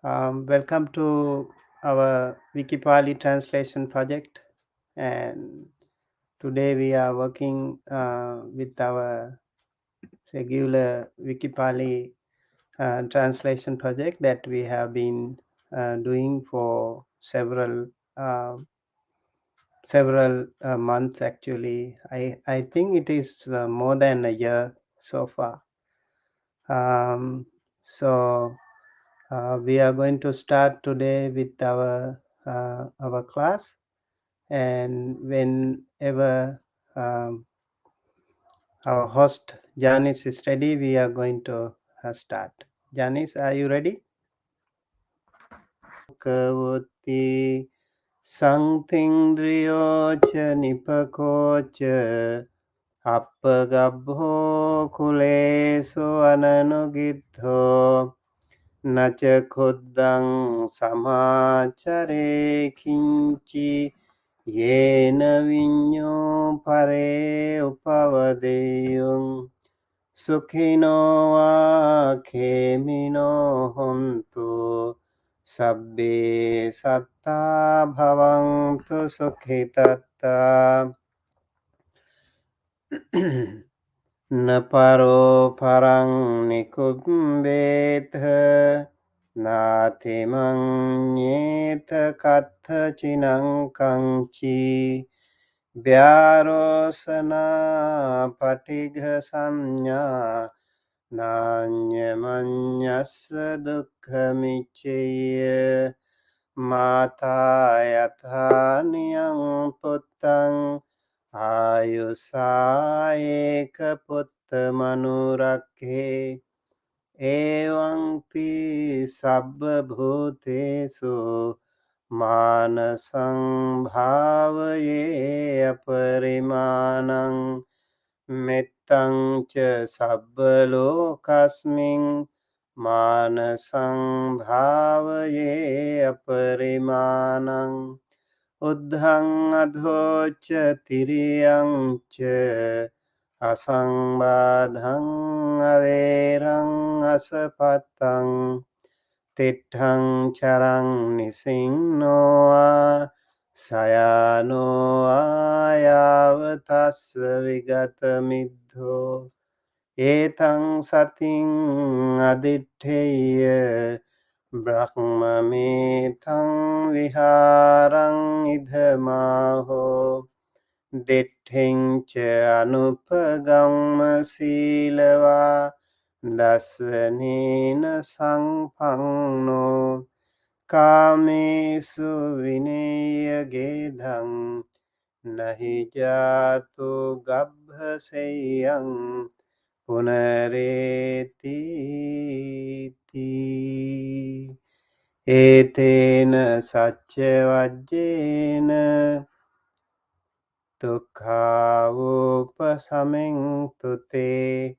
Welcome to our WikiPali Translation Project, and today we are working with our regular WikiPali Translation Project that we have been doing for several months. Actually, I think it is more than a year so far. So we are going to start today with our class, and whenever our host Janice is ready, we are going to start. Janice, are you ready? Kavoti Sangtindriyocha Nipakocha Appagabho Kuleso Ananugidho Nacha Khuddang Samachare Kinchi Yena Vinyo Pare Upavadeyung Sukhino Va Khemino Hontu Sabbe Satta Bhavantu Sukhitatta Naparo parang nikumbetha nathimang nyeta katha chinang kangchi vyarosana patigha samnya nanyamanyasya dukkhamicceya mata yatha niyang puttang Ayusa putta manurakhe evaṁ pi sabba bhutesu manasang bhavaye aparimanang mettang ca sabba lokasming manasang bhavaye aparimanang Uddhang adhocha tiriyang cha asambadhang averang asapatang tithang charang nisinnoa sayano ayavatassa vigatamidho etang sating aditteya Brahmametang viharang idhamaho Ditthing cha anupagama silava Dasanena sangpangno Kamesu vinaya gedhang Nahi jatu gabhaseyang Punareti Etena saccavajjena dukkha upasaming tute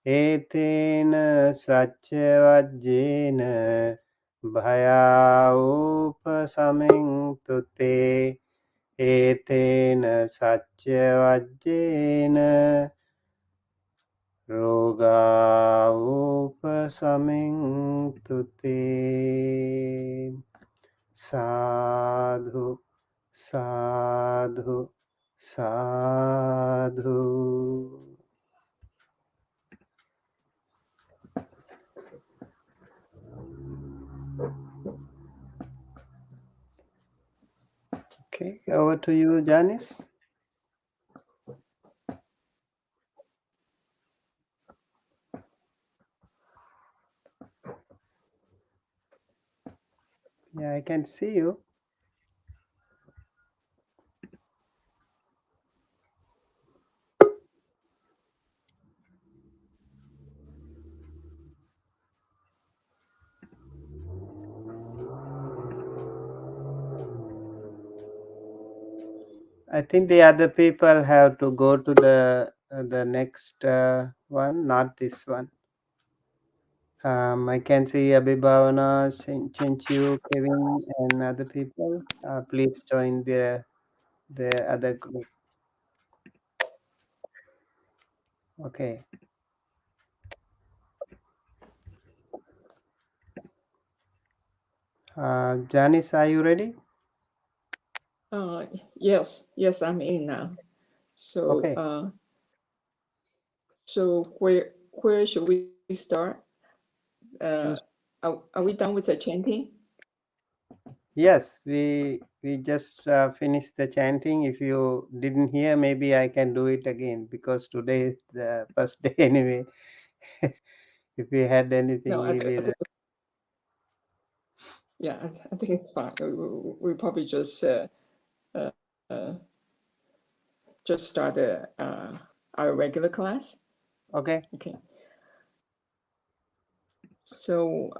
Etena saccavajjena bhaya upasaming tute Etena saccavajjena roga upasaming tute Sadhu, sadhu, sadhu. Okay, over to you, Janice. Yeah, I can see you. I think the other people have to go to the next one, not this one. I can see Abhibhavana, Chenchu, Kevin, and other people. Please join the other group. Okay. Janice, are you ready? Yes, I'm in now. So, Okay. where should we start? You, Are we done with the chanting? yes, we just finished the chanting. If you didn't hear, maybe I can do it again because today is the first day anyway. If we had anything, No, we will. I think it's fine. We probably uh, just started our regular class. Okay. Okay. So,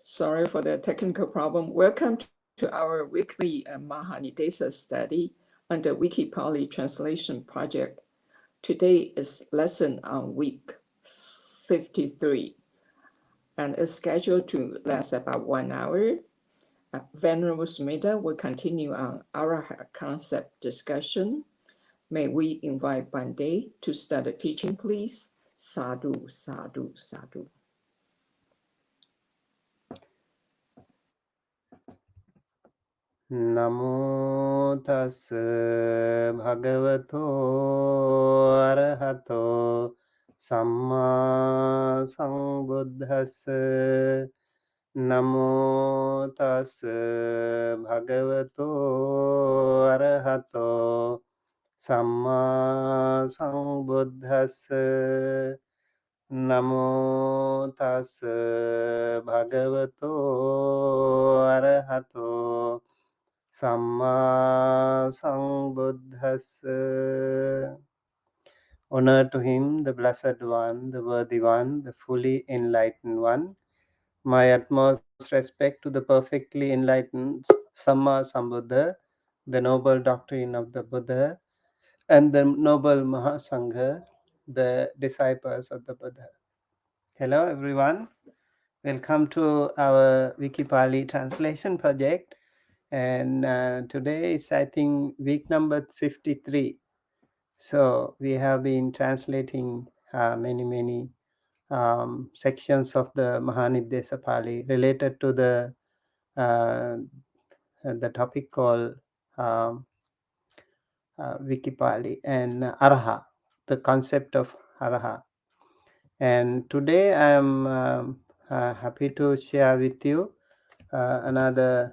sorry for the technical problem. Welcome to our weekly Mahaniddesa study under WikiPali Translation Project. Today is lesson on week 53 and is scheduled to last about 1 hour. Venerable Sumitta will continue on Araha Concept discussion. May we invite Bande to start the teaching, please? Sadhu, sadhu, sadhu. Namo tassa bhagavato arahato samma sambuddhassa. Namo tassa bhagavato arahato samma sambuddhassa. Namo tassa bhagavato arahato Samma Sambuddhassa. Honor to him, the Blessed One, the Worthy One, the fully enlightened One. My utmost respect to the perfectly enlightened Samma Sambuddha, the noble doctrine of the Buddha, and the noble Mahasangha, the disciples of the Buddha. Hello, everyone. Welcome to our WikiPali Translation Project. And today is, I think, week number 53. So we have been translating many sections of the Mahaniddesa Pali related to the topic called um, WikiPali and Araha, the concept of Araha. And today I am happy to share with you another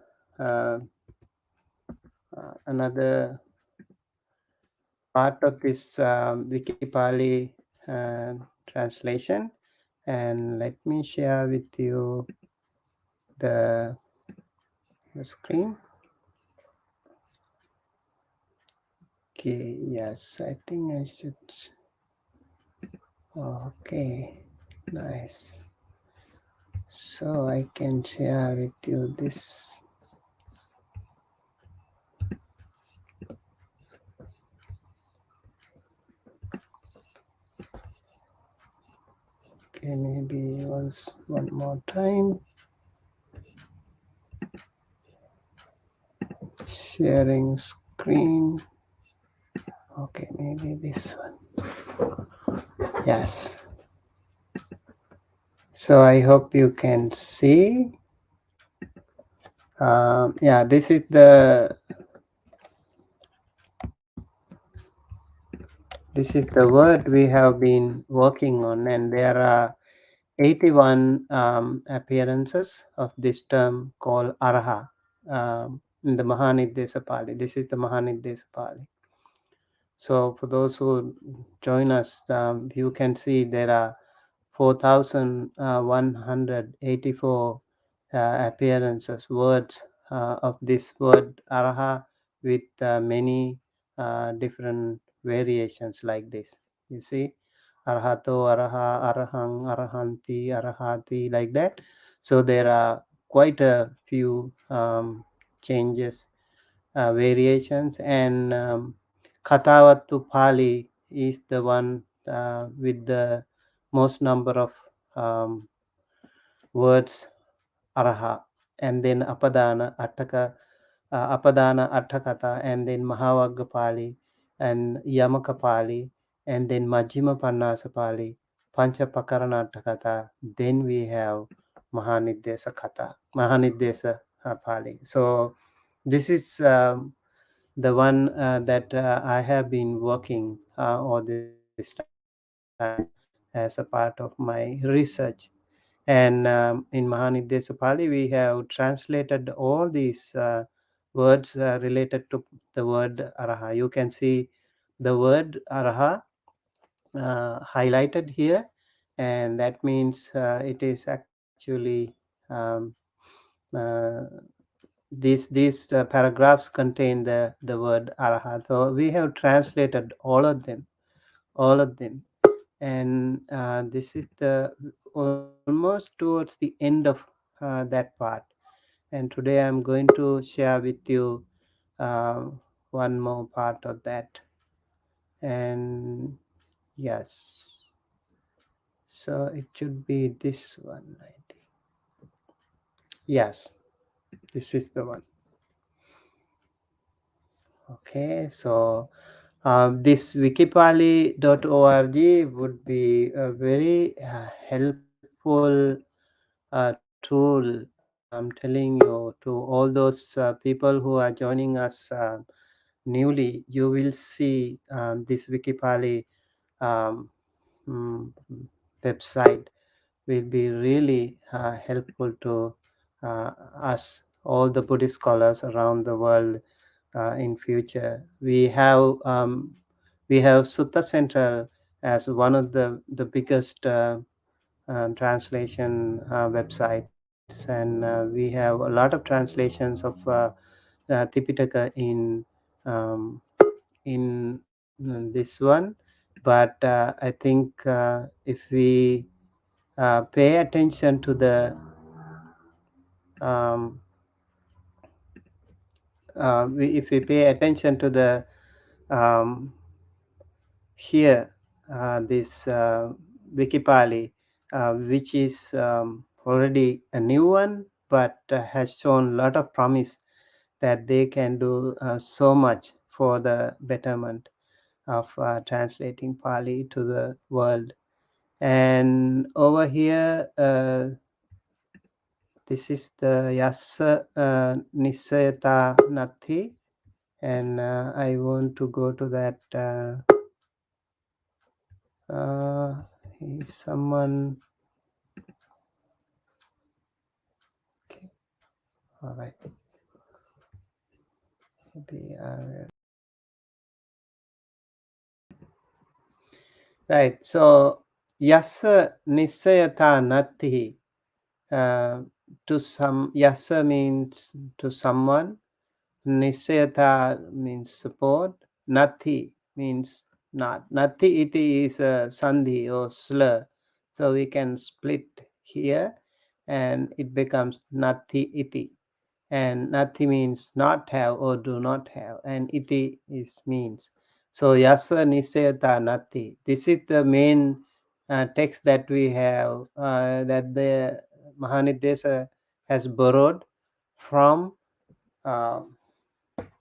part of this WikiPali translation, and let me share with you the screen. Okay, yes, I think I should. Okay, nice. So I can share with you this. Okay, maybe once one more time. Sharing screen. Okay, maybe this one. Yes. So I hope you can see. Yeah, this is the word we have been working on, and there are 81 appearances of this term called Araha in the Mahaniddesa Pali. This is the Mahaniddesa Pali. So for those who join us, you can see there are 4,184 appearances, words of this word Araha with many different variations like this. You see, Arahato, Araha, Arahang, Arahanti, Arahati, like that. So there are quite a few changes, variations, and Katawattu Pali is the one with the most number of words Araha, and then Apadana, Attakata, and then Mahavagga Pali, and Yamaka Pali, and then Majjhima Pannasa Pali, Pancha Pakarana Attakata, then we have Mahaniddesa Katha. Mahaniddesa Pali. So this is the one that I have been working all this time as a part of my research. And in Mahaniddesa Pali, we have translated all these words related to the word Araha. You can see the word Araha highlighted here, and that means it is actually um, uh, these paragraphs contain the word Araha. So we have translated all of them, and this is the almost towards the end of that part. And today I'm going to share with you uh, one more part of that. And yes, so it should be this one, I think. Yes, this is the one. Okay, so this wikipali.org would be a very helpful tool. I'm telling you, to all those people who are joining us newly, you will see this Wikipali um, mm, website will be really helpful to uh, us, all the Buddhist scholars around the world in future. We have Sutta Central as one of the biggest translation websites, and we have a lot of translations of Tipitaka um, in this one. But I think if we pay attention to the um, if we pay attention to the um, here this Wikipali, which is already a new one, but has shown a lot of promise that they can do so much for the betterment of translating Pali to the world. And over here, this is the Yassa Nisayata Nathi, and I want to go to that. Someone. Okay, all right. Maybe, right. So Yassa Nisayata Nathi. To some, Yassa means to someone. Nisayata means support. Nati means not. Nati iti is a sandhi or slur. So we can split here and it becomes nati iti. And nati means not have or do not have. And iti is means. So yasa nisayata nati. This is the main text that we have that the Mahaniddesa has borrowed from uh,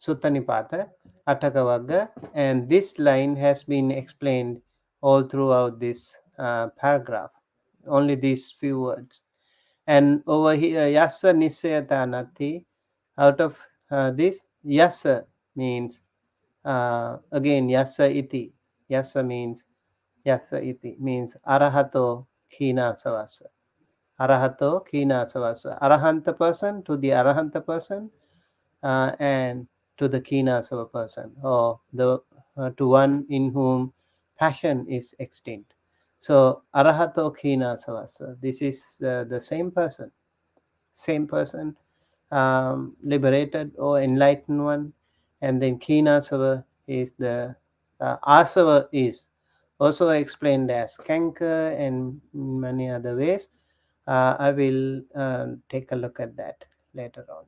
Suttanipata, Atthakavagga, and this line has been explained all throughout this paragraph. Only these few words. And over here, Yassa Nisayata Nati, out of this, Yassa means, again, Yassa Iti. Yassa means, Yassa Iti means Arahato Khina Savasa. Arahato Khina Savasa. Arahanta person to the Arahanta person, and to the keenas of a person, or the to one in whom passion is extinct. So arahato keena savasa. This is the same person, liberated or enlightened one, and then keena sava is the asava is also explained as canker and many other ways. I will take a look at that later on.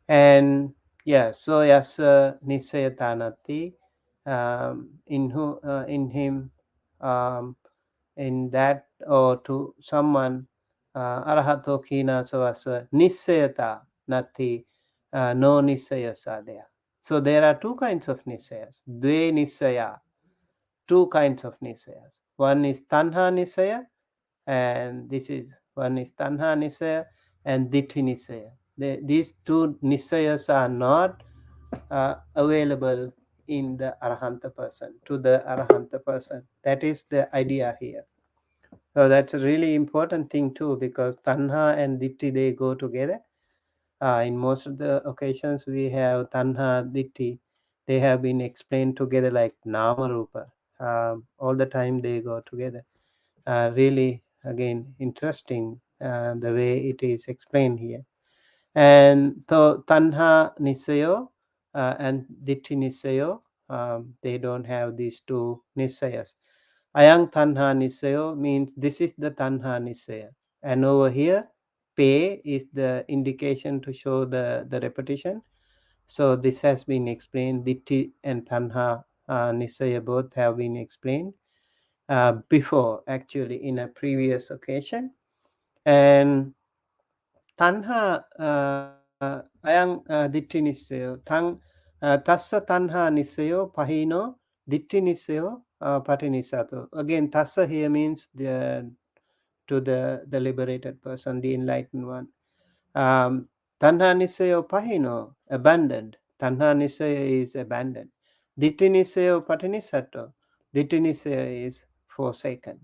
And yeah, so yasa nisayatanati, in him, um, in that, or to someone, arahato kina savasa nisayata nati, no nisaya sadhya. So there are two kinds of nisayas, dve nisaya, two kinds of nisayas. One is tanha nisaya, and this is one is tanha nisaya, and Ditti Nisaya. These two Nisayas are not available in the Arahanta person, to the Arahanta person. That is the idea here. So that's a really important thing too, because Tanha and Ditti, they go together. In most of the occasions, we have Tanha, Ditti. They have been explained together like Nama Rupa. All the time they go together. Really, again, interesting the way it is explained here. And so Tanha Nisayo and Ditti Nisayo, they don't have these two Nisayas. Ayang Tanha Nisayo means this is the Tanha Nisaya. And over here, Pe is the indication to show the repetition. So this has been explained. Ditti and Tanha Nisaya both have been explained before, actually, in a previous occasion. And Tanha ayang ditti nisayo tassa tanha nisayo pahino ditti nisayo patinisato. Again, tassa here means to the liberated person, the enlightened one. Tanha nisayo pahino, abandoned. Tanha nisayo is abandoned. Ditti nisayo patinisato. Ditti nisayo is forsaken.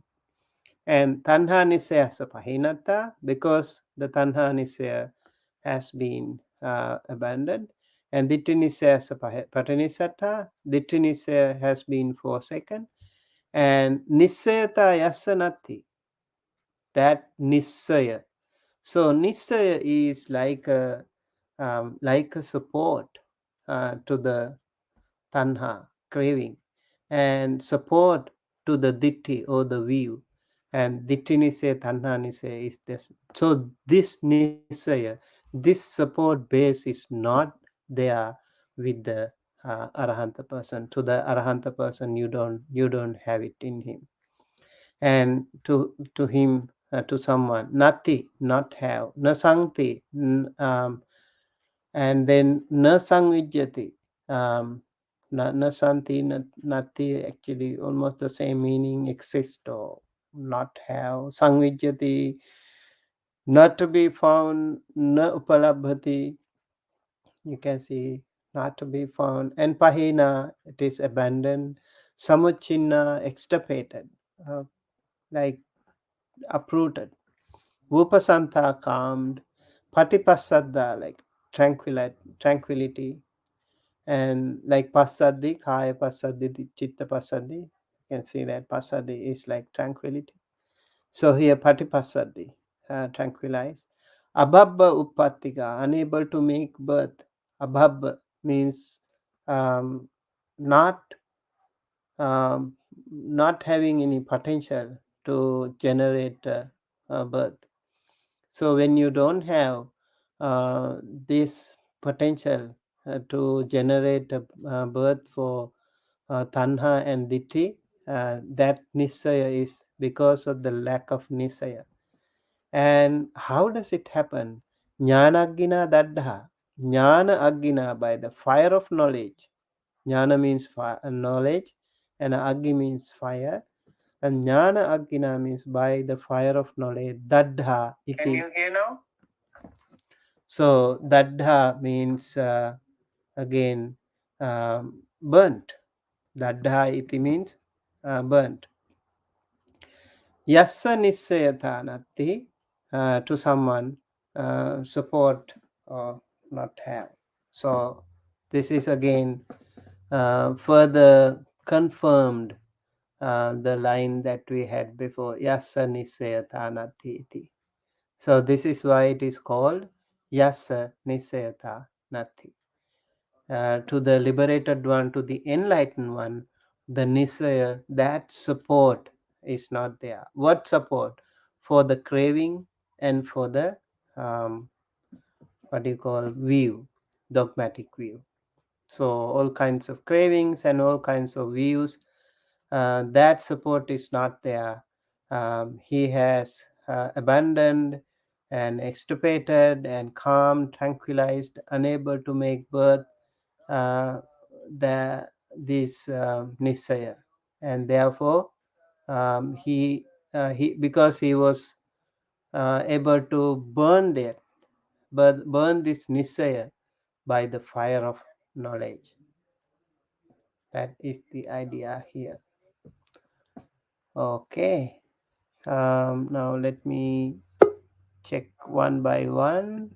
And Tanha Nisaya Sapahinata, because the Tanha Nisaya has been abandoned, and Ditti Nisaya Patinisata, Ditti Nisaya has been forsaken, and Nisayata Yasanati, that Nisaya. So Nisaya is like a support to the Tanha, craving, and support to the Ditti or the view. And Ditti Nisaya, Tanha Nisaya is this. So this Nisaya, this support base is not there with the Arahanta person. To the Arahanta person, you don't have it in him. And to him, to someone, Nati, not have, Nasanti, and then na sangvijyati, na santi, nati, actually almost the same meaning, exist or not have. Sangvijyati, not to be found. Na upalabhati, you can see, not to be found. And pahina, it is abandoned. Samuchinna, extirpated, uh, like uprooted. Upasanta, calmed. Patipasadda, like tranquility. And like pasadi, kaya pasadi, chitta pasadi, you can see that pasadi is like tranquility. So here patipasadi, tranquilize. Abhabba uppatika, unable to make birth. Abhabba means um, not um, not having any potential to generate birth. So when you don't have this potential to generate a birth for tanha and ditti, that nisaya is because of the lack of nisaya. And how does it happen? Jnana agina daddha. Jnana agina, by the fire of knowledge. Jnana means knowledge, and agi means fire. And jnana agina means by the fire of knowledge. Daddha iti. Can you hear now? So daddha means again burnt. Daddha iti means burnt. Yassa nissayatanati, to someone, support or not have. So this is again further confirmed the line that we had before. Yassa nissayatanati iti. So this is why it is called Yassa Nisayata Nati. To the liberated one, to the enlightened one, the Nisaya, that support is not there. What support? For the craving and for the what do you call, view, dogmatic view. So all kinds of cravings and all kinds of views, that support is not there. He has abandoned and extirpated and calmed, tranquilized, unable to make birth the this nisaya, and therefore he because he was able to burn there, burn this Nisaya by the fire of knowledge. That is the idea here. Okay. Now let me check one by one.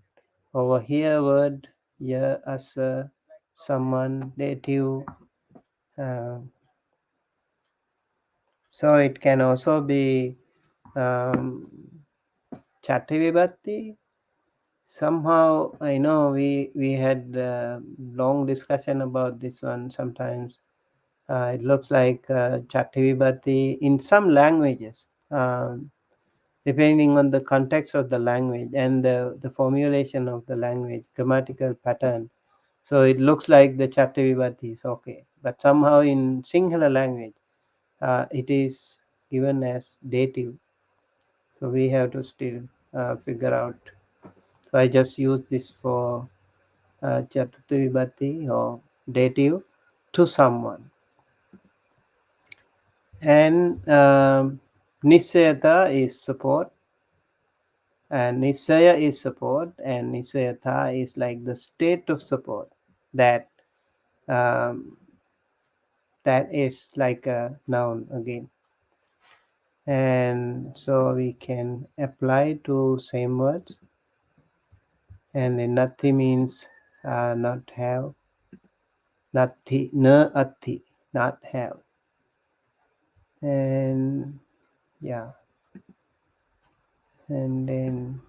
Over here, word yeah as someone dative. So it can also be Chattivibhatti. Somehow I know we had long discussion about this one. Sometimes it looks like Chattivibhatti in some languages, depending on the context of the language and the formulation of the language, grammatical pattern. So it looks like the Chattivibhatti is okay, but somehow in Sinhala language, it is given as dative. So we have to still figure out. So I just use this for Chattivibhatti or dative to someone. And Nisayata is support, and Nisaya is support, and Nisayata is like the state of support that um, that is like a noun again. And so we can apply to same words. And then Nati means not have. Nati, na ati, not have. And yeah, and then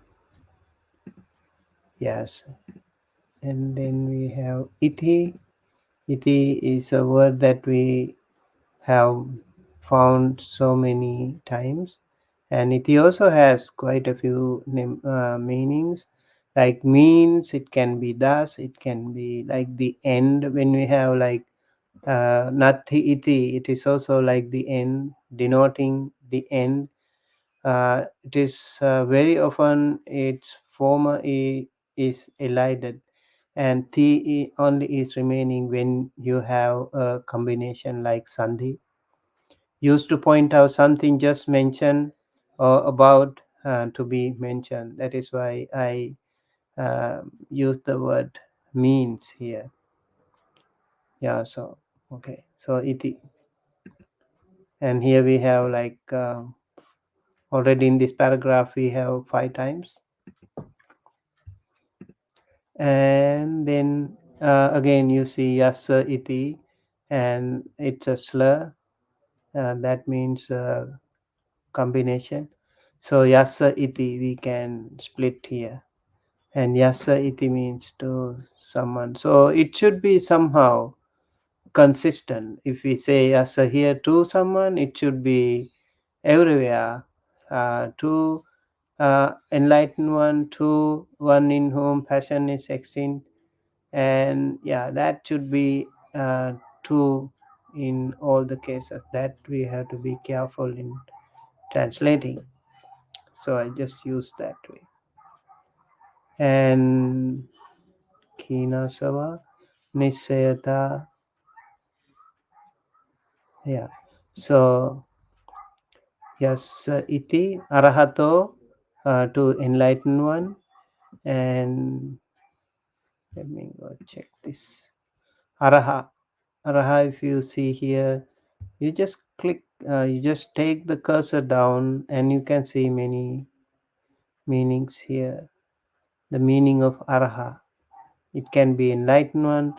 yes, and then we have iti. Iti is a word that we have found so many times, and iti also has quite a few meanings. Like means, it can be thus, it can be like the end. When we have like nati iti, it is also like the end, denoting the end. It is very often its former is elided, and the only is remaining when you have a combination like sandhi, used to point out something just mentioned or about to be mentioned. That is why I use the word means here. Yeah, so okay, so iti, and here we have like already in this paragraph we have 5 times. And then again you see yasa iti, and it's a slur, that means combination. So yasa iti we can split here, and yasa iti means to someone. So it should be somehow consistent. If we say yasa here to someone, it should be everywhere to enlightened one, to one in whom passion is extinct. And yeah, that should be true in all the cases. That we have to be careful in translating. So I just use that way. And kinasava nisayata, yeah. So yes, iti arahato, to enlighten one. And let me go check this. Araha, Araha, if you see here, you just click, you just take the cursor down, and you can see many meanings here. The meaning of Araha, it can be enlightened one,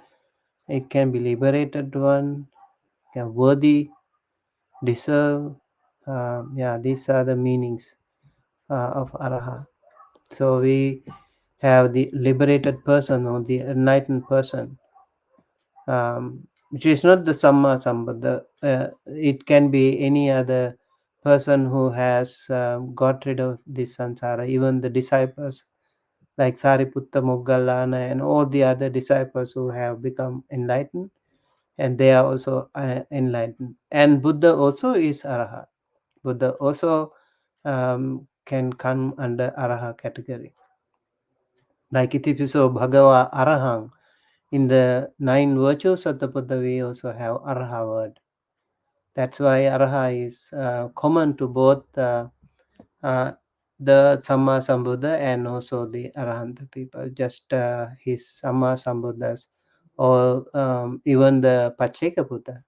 it can be liberated one, can worthy, deserve. Yeah, these are the meanings of Araha. So we have the liberated person or the enlightened person, which is not the Samma Sambudha. It can be any other person who has got rid of this samsara, even the disciples like Sariputta, Moggallana, and all the other disciples who have become enlightened, and they are also enlightened. And Buddha also is Araha. Buddha also can come under Araha category. Like Itipiso Bhagava Arahang, in the 9 virtues of the Buddha, we also have Araha word. That's why Araha is common to both uh, the Samma Sambuddha and also the Arahanta people, just his Samma Sambuddhas, or even the Pacheka Buddha.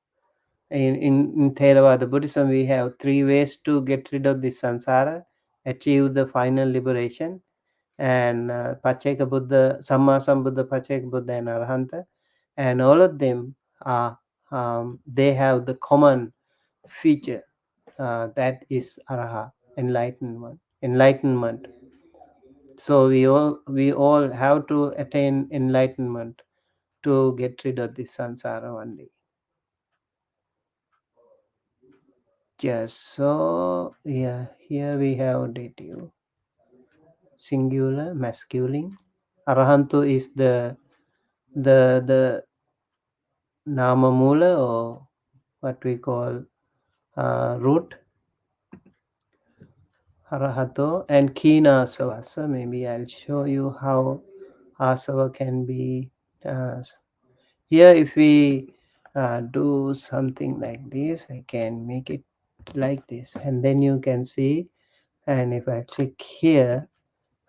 In Theravada Buddhism, we have three ways to get rid of this samsara, achieve the final liberation, and Pacheka Buddha, Samma Sambuddha, Pacheka Buddha, and Arahanta, and all of them are they have the common feature, that is Araha, enlightenment. So we all have to attain enlightenment to get rid of this samsara only. Yes, so yeah, here we have dative, singular, masculine. Arahantu is the nama mula, or what we call root, arahato, and kina asava. Maybe I'll show you how asava can be. Uh, Here, if we do something like this, I can make it like this, and then you can see. And if I click here,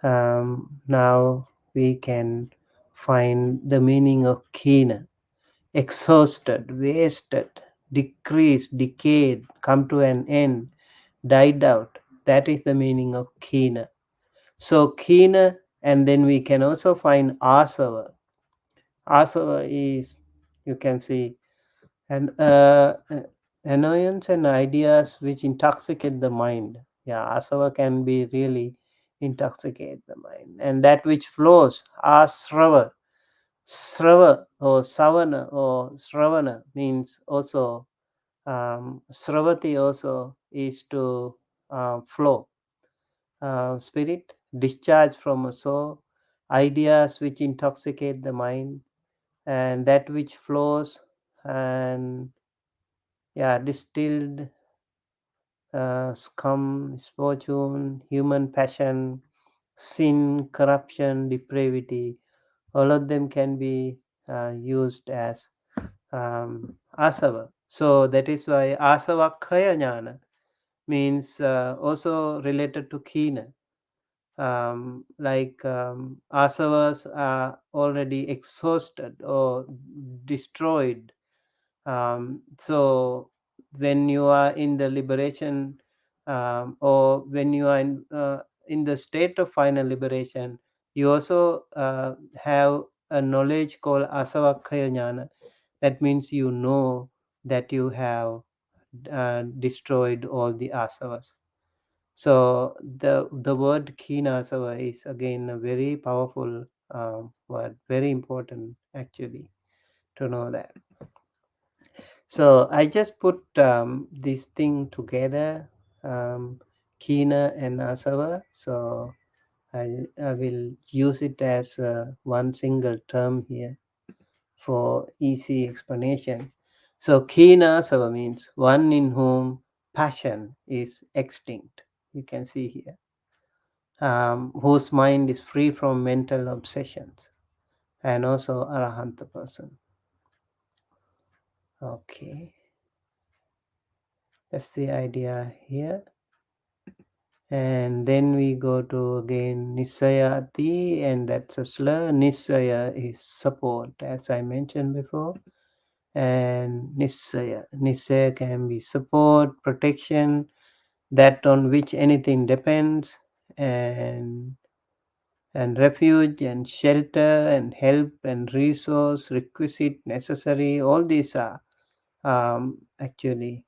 now we can find the meaning of kina: exhausted, wasted, decreased, decayed, come to an end, died out. That is the meaning of kina. So kina, and then we can also find asava. Asava is, you can see, and annoyance and ideas which intoxicate the mind. Yeah, asava can be really intoxicate the mind. And that which flows, asrava. Srava or savana or sravana means also, sravati also is to flow. Spirit, discharge from a soul, ideas which intoxicate the mind, and that which flows, and yeah, distilled, scum, misfortune, human passion, sin, corruption, depravity, all of them can be used as asava. So that is why asava kaya jnana means also related to kina. Like asavas are already exhausted or destroyed. So when you are in the liberation, or when you are in the state of final liberation, you also have a knowledge called asavakkhaya jnana. That means you know that you have destroyed all the asavas. So the word kinasava is again a very powerful word, very important actually to know that. So I just put this thing together, Kina and Asava. So I will use it as one single term here for easy explanation. So Kina Asava means one in whom passion is extinct. You can see here, whose mind is free from mental obsessions, and also Arahanta person. Okay, that's the idea here. And then we go to again Nisayati, and that's a slur. Nisaya is support, as I mentioned before. And Nisaya can be support, protection, that on which anything depends, and refuge and shelter and help and resource, requisite, necessary. All these are actually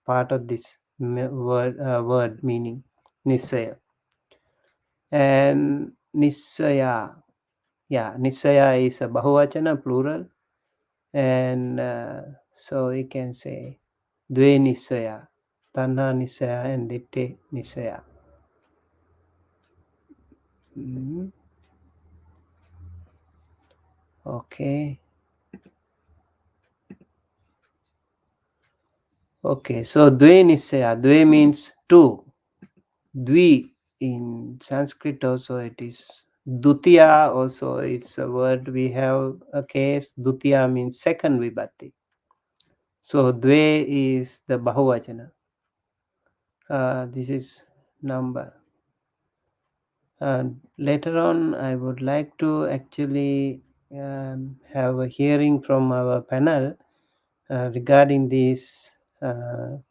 part of this word meaning Nisaya. And Nisaya, yeah, Nisaya is a Bahuvachana, plural. And so we can say Dve Nisaya, Tanha Nisaya and Ditte Nisaya. Mhm. Okay. Okay, so Dve Nisaya, Dve means two. Dvi in Sanskrit also it is. Dutiya also it's a word. We have a case. Dutiya means second vibhati. So Dve is the Bahuvachana. This is number. Later on, I would like to actually have a hearing from our panel regarding this, the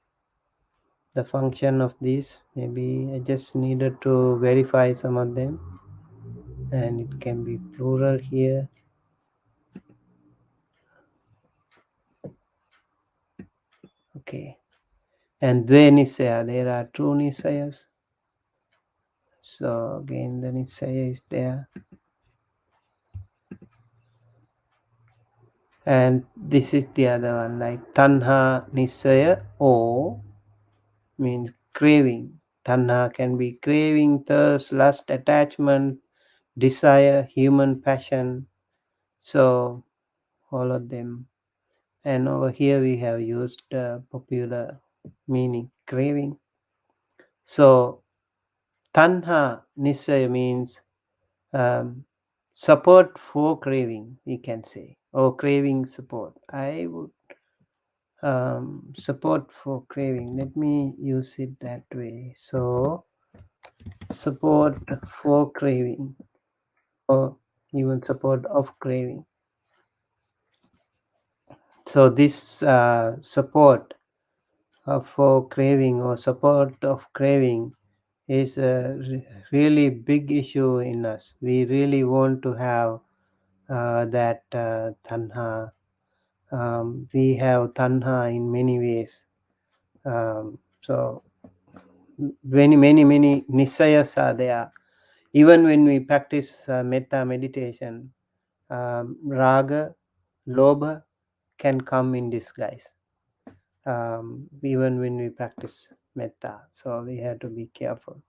function of this. Maybe I just needed to verify some of them, and it can be plural here. Okay, and Dve Nisaya, there are two Nisayas. So again, the Nisaya is there. And this is the other one, like Tanha Nisaya, or means craving. Tanha can be craving, thirst, lust, attachment, desire, human passion. So all of them. And over here we have used popular meaning, craving. So Tanha Nisaya means support for craving, we can say, or craving support. I would support for craving. Let me use it that way. So support for craving, or even support of craving. So this support for craving or support of craving is a really big issue in us. We really want to have that tanha. We have tanha in many ways. So many nisayas are there. Even when we practice metta meditation, raga, lobha can come in disguise. Even when we practice metta, so we have to be careful.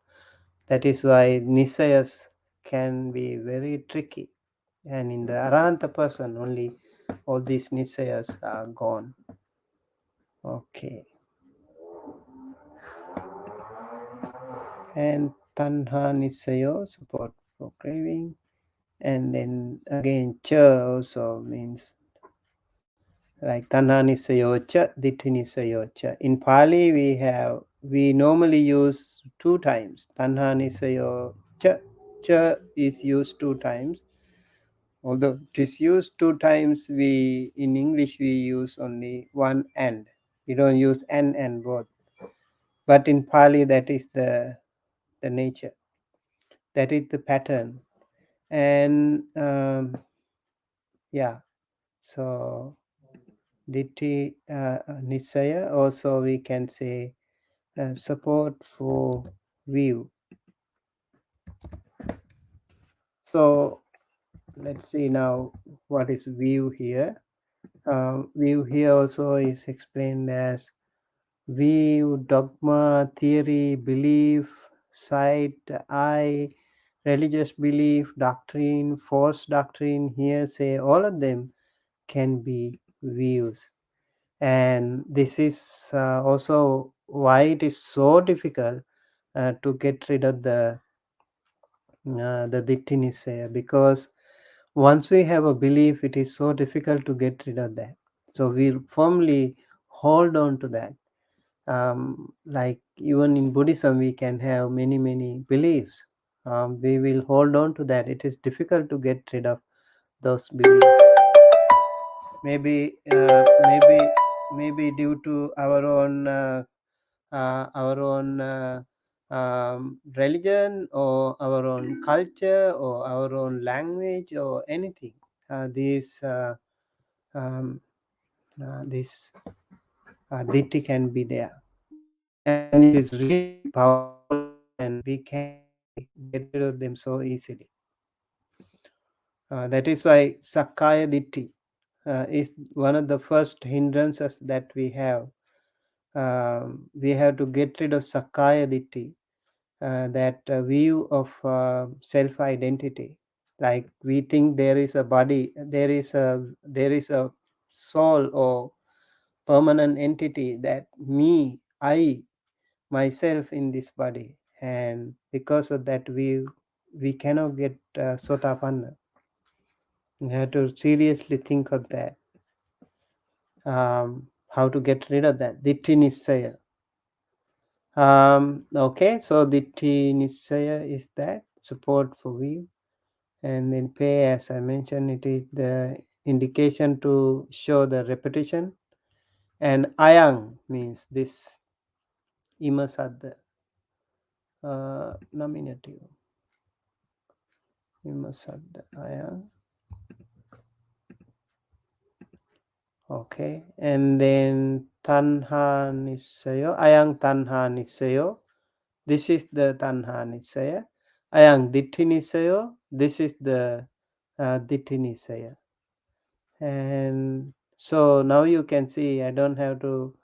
That is why nisayas can be very tricky, and in the arahanta person only all these nisayas are gone. Okay, and tanha nisayo, support for craving. And then again cha also means like tanha nisayo cha, ditti nisayo cha. In Pali we normally use two times. Tanha nisayo cha, cha is used two times. Although it is used two times, we in English we use only one and. We don't use and both. But in Pali that is the nature. That is the pattern. And yeah, so Ditti Nisaya, also we can say support for view. So let's see now what is view here. View here also is explained as view, dogma, theory, belief, sight, eye, religious belief, doctrine, false doctrine, hearsay, all of them can be views. And this is also why it is so difficult to get rid of the Dittinisaya, because once we have a belief, it is so difficult to get rid of that. So we firmly hold on to that. Like even in Buddhism, we can have many beliefs. We will hold on to that. It is difficult to get rid of those beliefs. Maybe due to our own religion, or our own culture, or our own language, or anything. This ditti can be there, and it is really powerful, and we can't really get rid of them so easily. That is why Sakkaya Ditti is one of the first hindrances that we have. We have to get rid of Sakkaya Ditti, that view of self-identity. Like we think there is a body, there is a soul or permanent entity, that me, I, myself in this body, and because of that we cannot get Sotapanna. You have to seriously think of that. How to get rid of that Ditti Nisaya. Okay, so Ditti Nisaya is that. support for view. And then pay, as I mentioned, it is the indication to show the repetition. And ayang means this, imasadda, nominative, imasadda, ayang. Okay, and then tanha nisayo, ayang tanha nisayo. This is the tanha nisaya. Ayang ditti nisayo. This is the ditti nisaya. And so now you can see I don't have to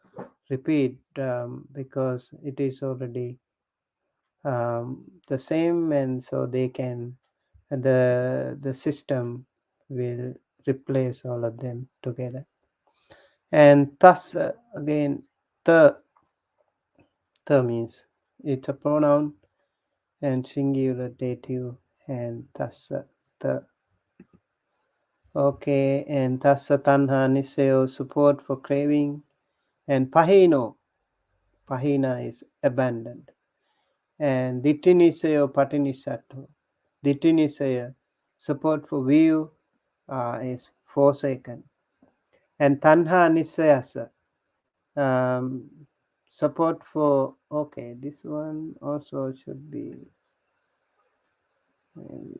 repeat because it is already the same, and so they can the system will replace all of them together. And thus again, the means it's a pronoun and singular dative, and thus the. Okay, and thus tanha nisayo, support for craving, and pahino, pahina is abandoned, and dittinisayo patinisato, dittinisayo, support for view is forsaken, and tanha nisayasa, support for, okay, this one also should be,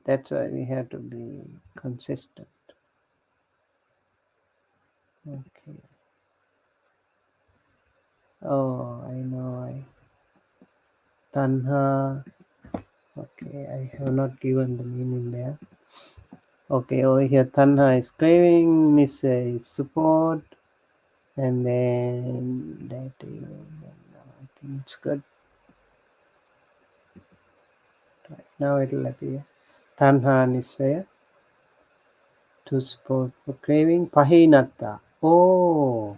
that's why we have to be consistent. Okay. Oh, I know. Tanha. Okay, I have not given the meaning there. Okay, over here, tanha is craving, nisa is support, and then that is, I think it's good. Right now it will appear. Tanha nisaya to support for craving. Pahinatta. Oh,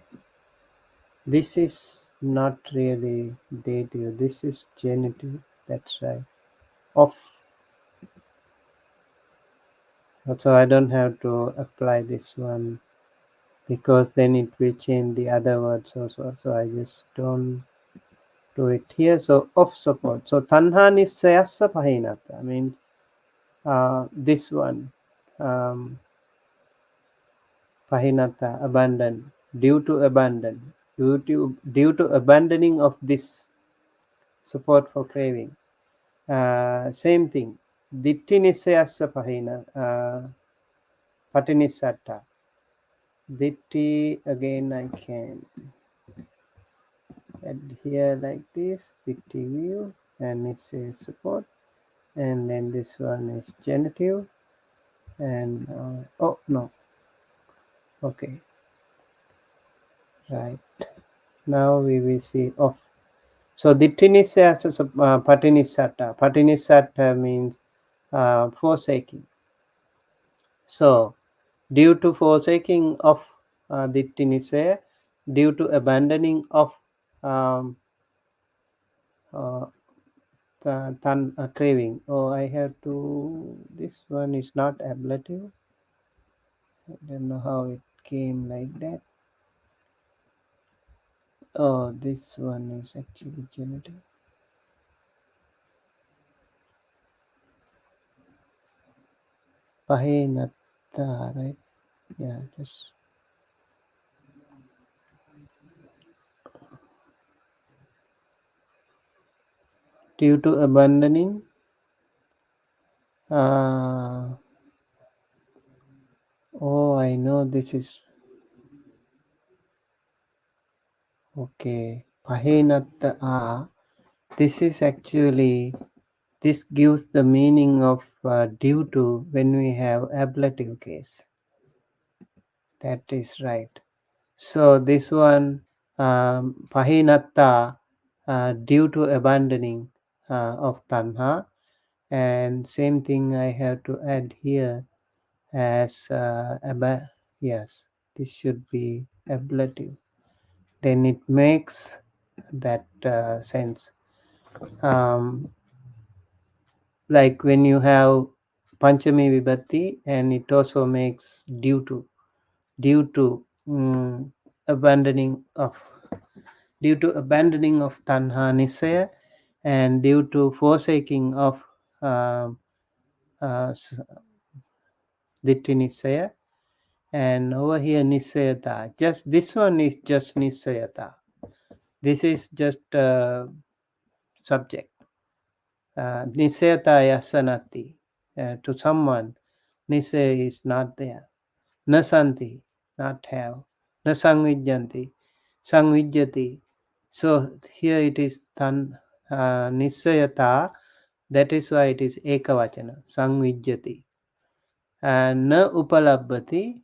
this is not really dative. This is genitive. That's right. Of. So I don't have to apply this one because then it will change the other words also. So I just don't do it here. So of support. So tanha nisayasa pahinata means this one, pahinata, abandon, due to abandon, due to abandoning of this support for craving. Same thing. Ditti nisayasa pahina, patinisata. Ditti, again I can add here like this, ditti view, and it says support, and then this one is genitive, and oh no, okay, right, now we will see off. So dittinisya patinisata. Patinisata means forsaking. So due to forsaking of dittinisya, due to abandoning of um, craving. Oh, I have to. This one is not ablative. I don't know how it came like that. Oh, this one is actually genitive. Pahinata, right? Yeah, just due to abandoning. Oh, I know this is okay. Pahinata. This is actually, this gives the meaning of due to when we have ablative case. That is right. So this one, pahinata, due to abandoning of tanha, and same thing I have to add here as yes, this should be ablative. Then it makes that sense. Like when you have Panchami Vibhati, and it also makes due to abandoning of, due to abandoning of tanha nisaya, and due to forsaking of Ditti Nisaya, and over here Nisayata. Just this one is just Nisayata. This is just subject. Nisayata yasanati. To someone, Nisaya is not there. Nasanti, not have. Nasangvijyanti, sangvijyati. So here it is Nisayata. That is why it is ekavachana, sangvijyati. And na upalabhati,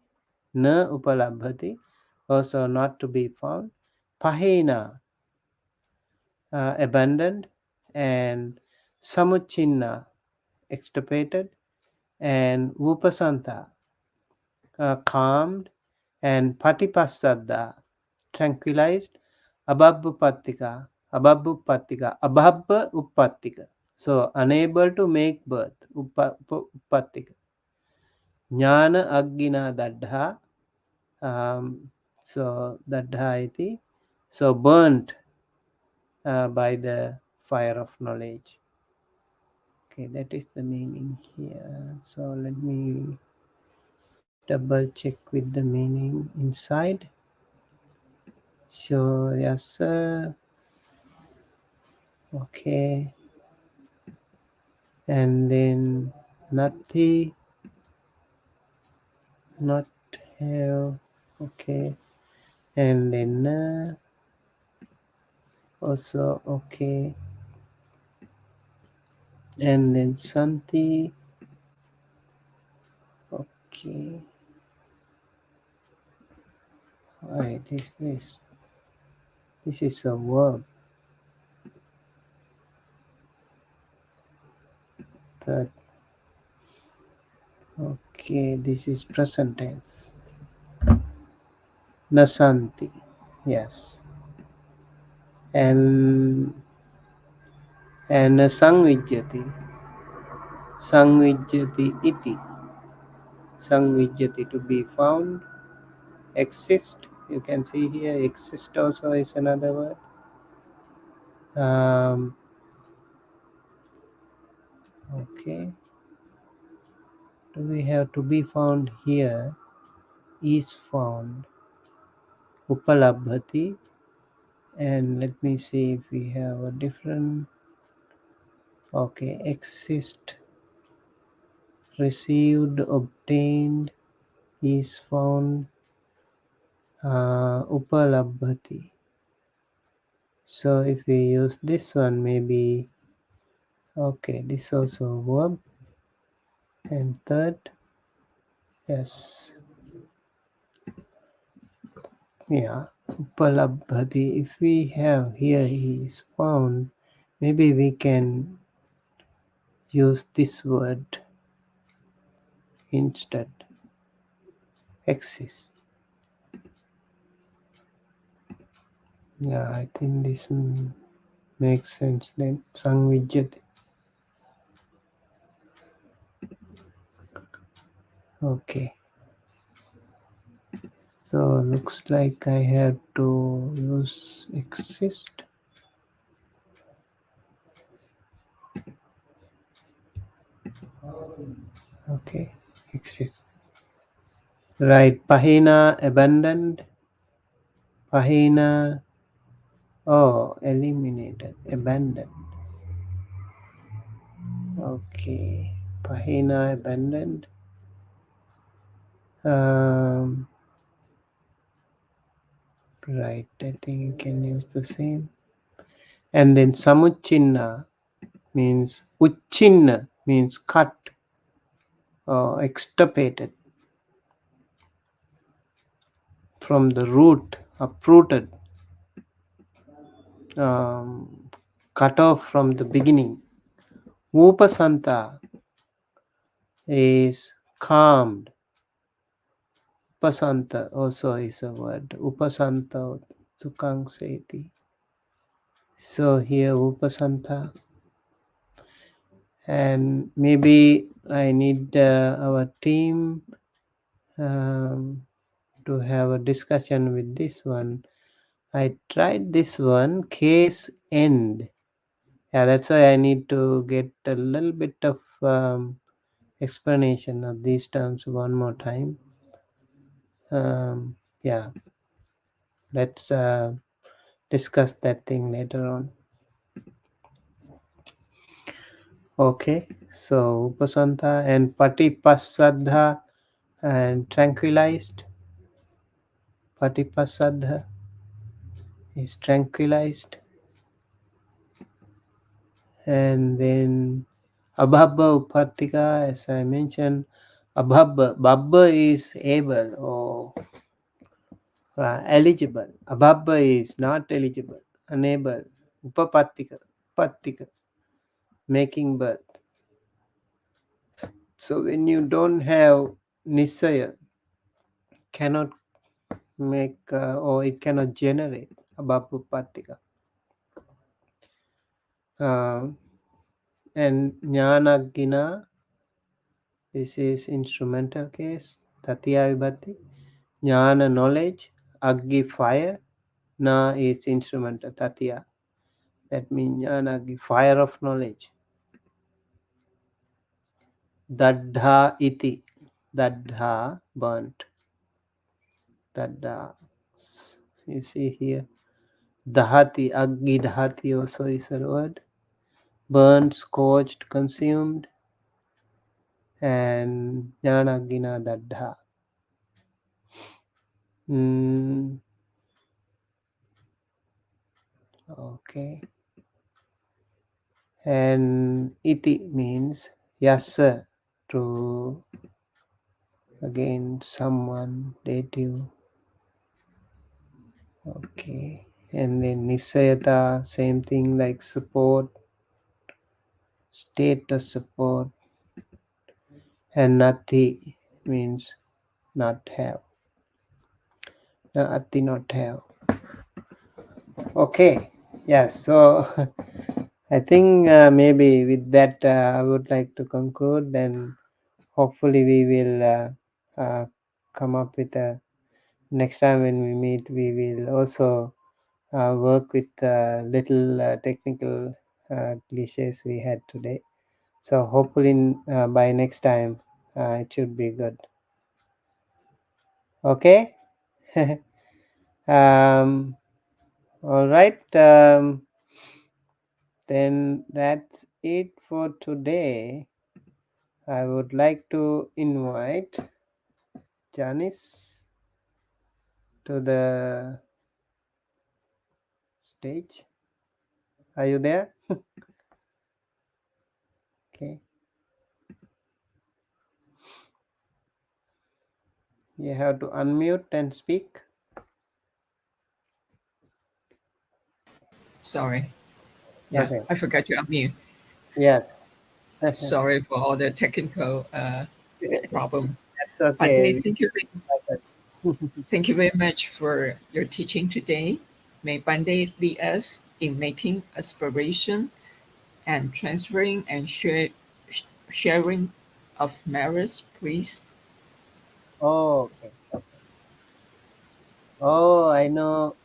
also not to be found. Pahena, abandoned, and samuchinna, extirpated, and upasanta, calmed, and patipassada, tranquilized, abhabupattika, abhabba uppattika. So unable to make birth, uppattika. Jnana agina daddha, so daddha iti, so burnt by the fire of knowledge. Okay, that is the meaning here. So let me double check with the meaning inside. So yes, okay, and then nati, not have, okay, and then also okay, and then santi, okay. Why this is a verb. That, okay, this is present tense. Nasanti, yes, and sangvijyati, iti, sangvijyati, to be found, exist. You can see here exist also is another word. Okay, do we have to be found here? Is found, upalabhati, and let me see if we have a different. Okay, exist, received, obtained, is found, upalabhati. So if we use this one, maybe, okay, this also verb, and third, yes, yeah, upalabhati. If we have here is found, maybe we can use this word instead, exist. Yeah, I think this makes sense then. Sangvijyate. Okay. So looks like I have to use exist. Okay, exist. Right, Pahina, abandoned. Pahina, oh, eliminated, abandoned. Okay, Pahina, abandoned. Right, I think you can use the same. And then Samuchinna means, Uchinna means cut or extirpated from the root, uprooted, cut off from the beginning. Upasanta is calmed. Upasanta also is a word. Upasanta Sukang Seti. So here Upasanta. And maybe I need our team to have a discussion with this one. I tried this one, case end. Yeah, that's why I need to get a little bit of explanation of these terms one more time. Yeah, let's discuss that thing later on. Okay, so upasanta and patipasadha and tranquilized. Patipasadha is tranquilized, and then abhabba upatika, as I mentioned, babba is able or eligible. Abhabba is not eligible, unable. Upattika, making birth. So when you don't have nisaya, cannot make or it cannot generate abhabba upatika. And jnana gina, this is instrumental case. Tatiya vibhati. Jnana knowledge, aggi fire, na is instrumental tatiya. That means jnana fire of knowledge. Daddha iti, daddha burnt. Daddha, you see here. Dahati, aggi dahati also is a word. Burnt, scorched, consumed, and jnana gina daddha. Okay. And iti means yasa, to again someone, relative. Okay. And then nisayata, same thing like support, state of support. And nati means not have. Nati, not have. Okay. Yes. So I think maybe with that I would like to conclude, and hopefully we will come up with a next time when we meet. We will also work with little technical cliches we had today. So hopefully by next time it should be good. Okay. All right. Then that's it for today. I would like to invite Janice to the stage. Are you there? Okay. You have to unmute and speak. Sorry. Yeah, Okay. I forgot to unmute. Yes. Sorry for all the technical problems. That's But okay. thank you very much for your teaching today. May Bande lead us in making aspiration and transferring and sharing of merits, please. Oh, okay. Okay. Oh, I know.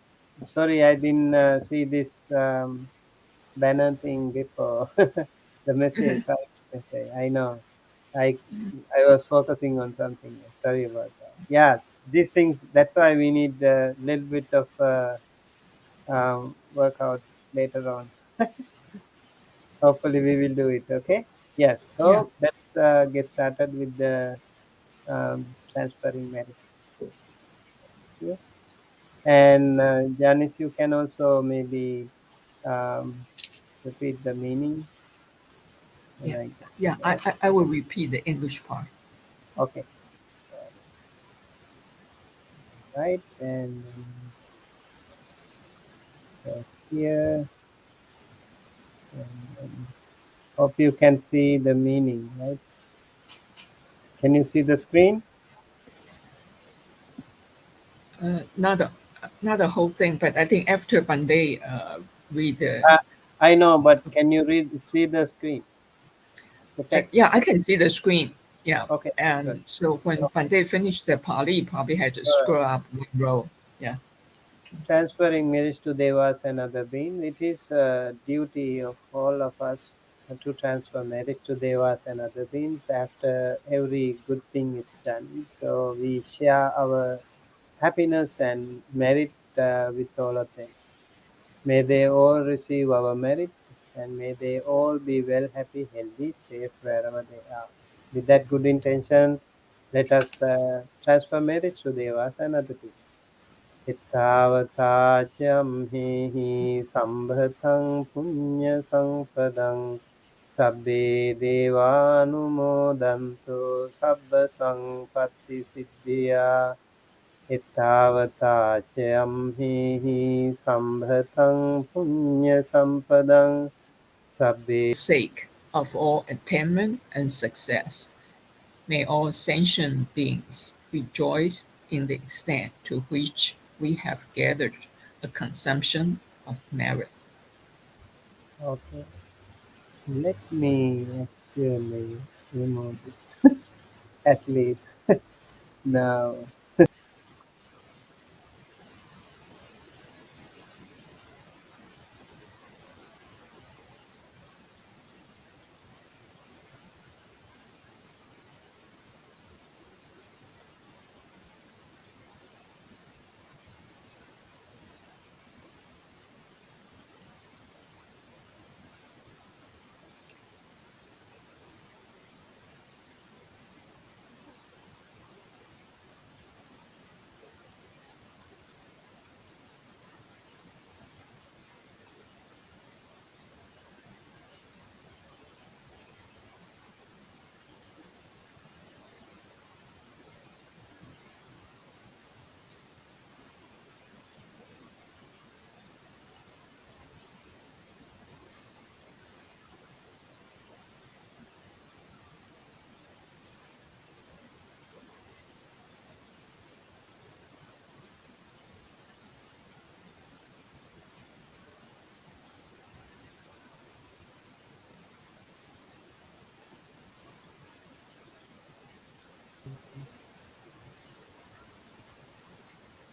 Sorry, I didn't see this banner thing before. The message, right? Message. I know. I I was focusing on something else. Sorry about that. Yeah, these things. That's why we need a little bit of workout later on. Hopefully, we will do it. Okay. Yes. Yeah, So let's get started with the transferring merit. Yeah. And Janice, you can also maybe um, repeat the meaning when yeah, I get to yeah. that. I will repeat the English part. Okay. Right. And here, and hope you can see the meaning. Right. Can you see the screen? Not not the whole thing, but I think after Bande read the Uh, I know, but can you see the screen, the text? yeah, I can see the screen. Yeah, Okay. Good. and so when Okay. Bande finished the Pali, probably had to Good. scroll up one row. Yeah, Transferring merit to devas and other beings, it is a duty of all of us to transfer merit to devas and other beings after every good thing is done. So we share our happiness and merit with all of them. May they all receive our merit and may they all be well, happy, healthy, safe wherever they are. With that good intention, let us transfer merit to devas and other people. Ittavatacyamhehi sambhatam punya sampadang sabbe devanumodanto sabba sampatti siddhya. Ittavatacyamhehi sambhatam punya sampadang sabbe. Sake of all attainment and success. May all sentient beings rejoice in the extent to which we have gathered a consumption of merit. Okay, let me actually remove this at least now.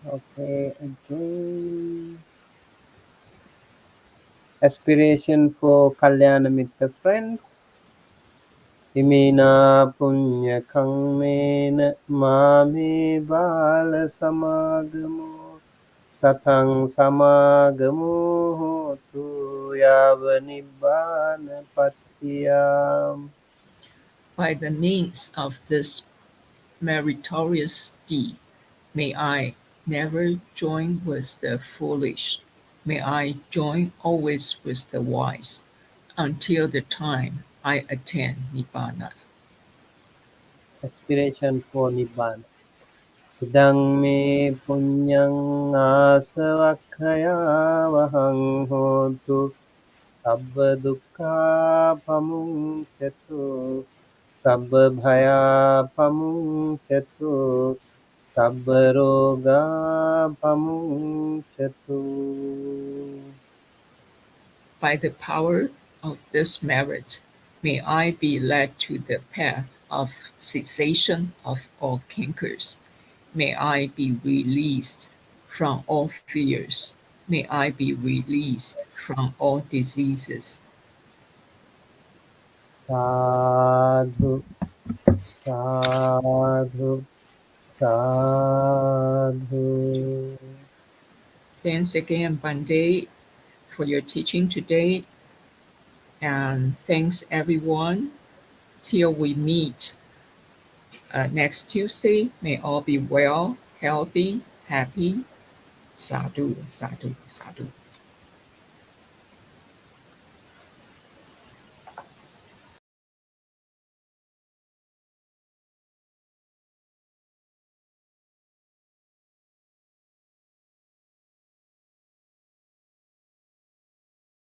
Okay, again. Aspiration for Kalyana Mitra friends. Imina punya kangmena mame bala samagamo satang samagamo hotu yava nibbana patiyam. By the means of this meritorious deed, may I never join with the foolish. May I join always with the wise, until the time I attain Nibbana. Aspiration for Nibbana. Idang me punyang asavakkaya vahang hotu sabba dukkha pamuncatu sabba bhaya pamuncatu sabba roga pamuncatu. By the power of this merit, may I be led to the path of cessation of all cankers. May I be released from all fears. May I be released from all diseases. Sadhu, sadhu, sadhu. Thanks again, Bande, for your teaching today. And thanks, everyone. Till we meet next Tuesday, may all be well, healthy, happy. Sadhu, sadhu, sadhu.